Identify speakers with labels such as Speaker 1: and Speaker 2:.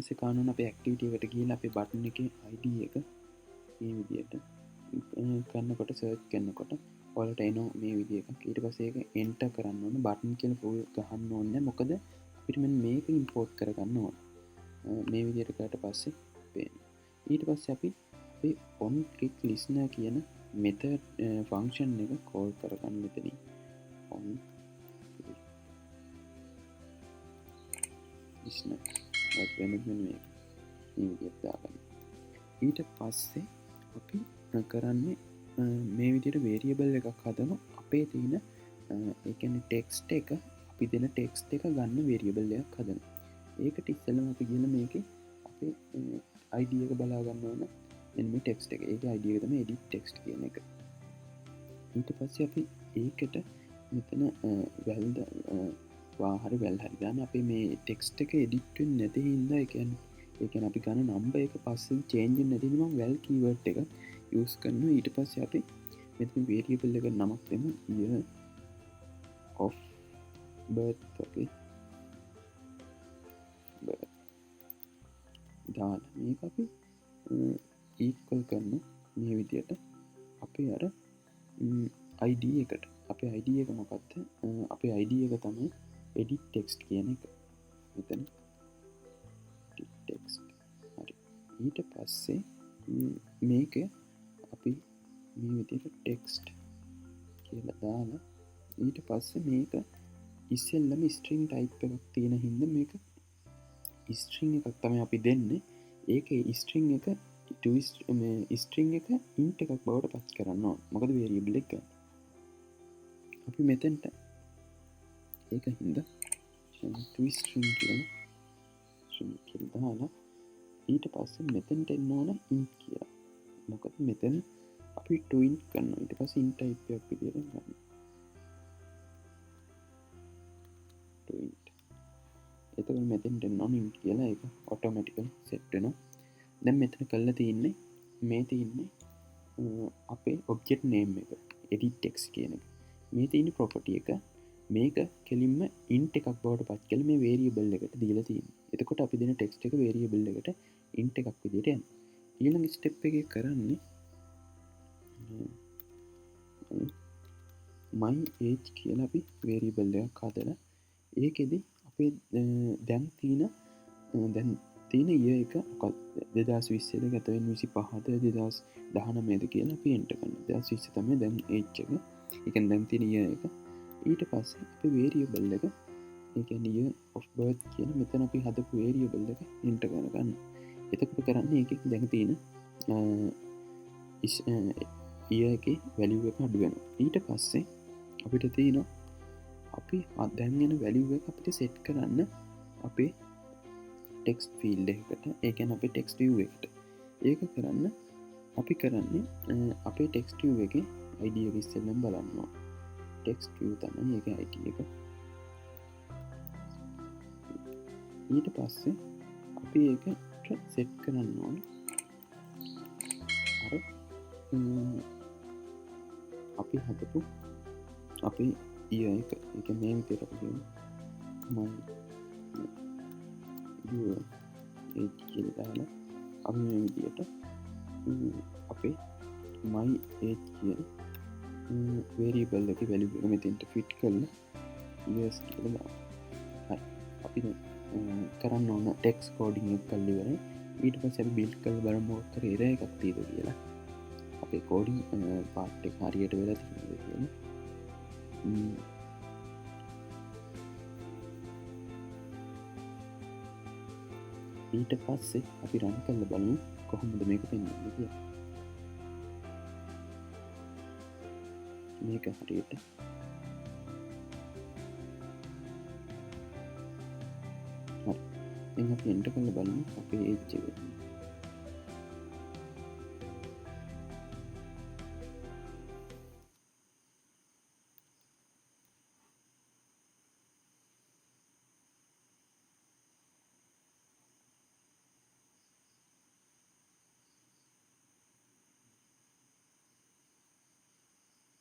Speaker 1: පස්සේ කානුන අපේ ඇක්ටිවිටි එකට ගිහිල්ලා අපේ බටන් එකේ ID එක මේ විදියට කරනකොට සර්ච් කරනකොට ඔයාලට එනවා මේ විදිය එකක්. ඊට පස්සේ ඒක එන්ටර් කරන්න ඕන. බටන් කියලා ෆුල් ගහන්න ඕනේ. මොකද අපිට මෙන්න මේක ඉම්පෝට් කරගන්න ඕන. මේ විදියට කරලා පස්සේ පේනවා. ඊට පස්සේ අපි අපේ on click listener කියන method function එක call කරගන්න මෙතනින්. on click listener වෙනත් මේ විදියට දාගන්න. ඊට පස්සේ අපි කරන්නේ මේ විදියට වේරියබල් එකක් හදනවා. අපේ තියෙන ඒ කියන්නේ ටෙක්ස්ට් එක අපි දෙන ටෙක්ස්ට් එක ගන්න වේරියබල් එකක් හදනවා. ඒකට ඉස්සෙල්ලම අපි කියන මේකේ අපේ ID එක බලා ගන්න ඕන. මෙන්න මේ ටෙක්ස්ට් එක. ඒකේ ID එක තමයි edit text කියන එක. ඊට පස්සේ අපි ඒකට මෙතන වැල්ද වාහරි වැල් හරි දාන්න. අපි මේ ටෙක්ස්ට් එක edit වෙන්නේ නැති හින්දා ඒ කියන්නේ අපි ගන්න නම්බර් එක පස්සේ change වෙන්නේ නැති හින්දා මම වැල් keyword එක use කරනවා. ඊට පස්සේ අපි මෙතන variable එක නමක් දෙමු year of birth. okay birth දාලා මේක අපි equal කරන මේ විදියට අපේ අර ID එකට. අපේ ID එක මොකක්ද? අපේ ID එක තමයි edit text කියන එක. මෙතන edit text. හරි. ඊට පස්සේ මේක අපි මේ විදියට text කියලා දාලා ඊට පස්සේ මේක ඉස්සෙල්ලම string type එකක් තියෙන හින්දා මේක string එකක් තමයි අපි දෙන්නේ. ඒකේ string එක string එක int එකක් බවට පත් කරන්න ඕන. මොකද variable එක ගන්න. අපි මෙතෙන්ට ඒක හින්දා string කියලා දාලා ඊට පස්සේ මෙතෙන්ට එන්න ඕන int කියලා. මොකද මෙතන අපි to int කරනවා. ඊට පස්සේ int type එකක් විදියට ගන්න. to int. එතකොට මෙතෙන්ට එන්න ඕන int කියලා ඒක automatically set වෙනවා. දැන් මෙතන කරලා තියෙන්නේ මේ තියෙන්නේ අපේ object name එක edit text කියන එක. මේ තියෙන property එක මේක කෙලින්ම int එකක් බවට පත් කරලා මේ variable එකට දීලා තියෙනවා. එතකොට අපි දෙන text එක variable එකට int එකක් විදියට යනවා. ඊළඟ step එකේ කරන්නේ my age කියලා අපි variable එකක් හදලා ඒකෙදි අපේ දැන් තියෙන year එක මොකක්ද 2020 ද ගත වෙන 25ද 2019ද කියලා අපි enter කරනවා. 2020 තමයි දැන් age එක. ඒ කියන්නේ දැන් තියෙන year එක. ඊට පස්සේ අපි variable එක ඒ කියන්නේ year of birth කියන මෙතන අපි හදපු variable එක enter කරගන්න. එතකොට කරන්නේ ඒකේ දැන් තියෙන year එකේ value එක අඩු වෙනවා. ඊට පස්සේ අපිට තියෙනවා අපි දැන් එන value එක අපිට set කරන්න අපේ text field එකකට. ඒ කියන්නේ අපේ text view එකට. ඒක කරන්න අපි කරන්නේ අපේ text view එකේ ID එක ඉස්සෙල්ලම බලනවා. text view තමයි ඒකේ ID එක. ඊට පස්සේ අපි ඒකට set කරන්න ඕනේ අර අපි හදපු අපේ year එක. ඒක මේ විදිහට අපි my year age කියලා දාලා අපි මේ විදිහට අපේ my age කියන variable එකේ value එක මෙතෙන්ට fit කරලා years කියලා දානවා. හරි. අපි කරන්න ඕන text coding එක කරලා ඉවරයි. ඊට පස්සේ අපි build කරලා බලමු මොකක් හරි error එකක් තියෙද කියලා. අපේ coding part එක හරියට වෙලා තියෙනවද කියලා. ඊට පස්සේ අපි run කරලා බලමු කොහොමද මේක පෙන්වන්නේ කියලා. මේක හරියට හරි. දැන් අපි enter කරලා බලමු අපේ age එක.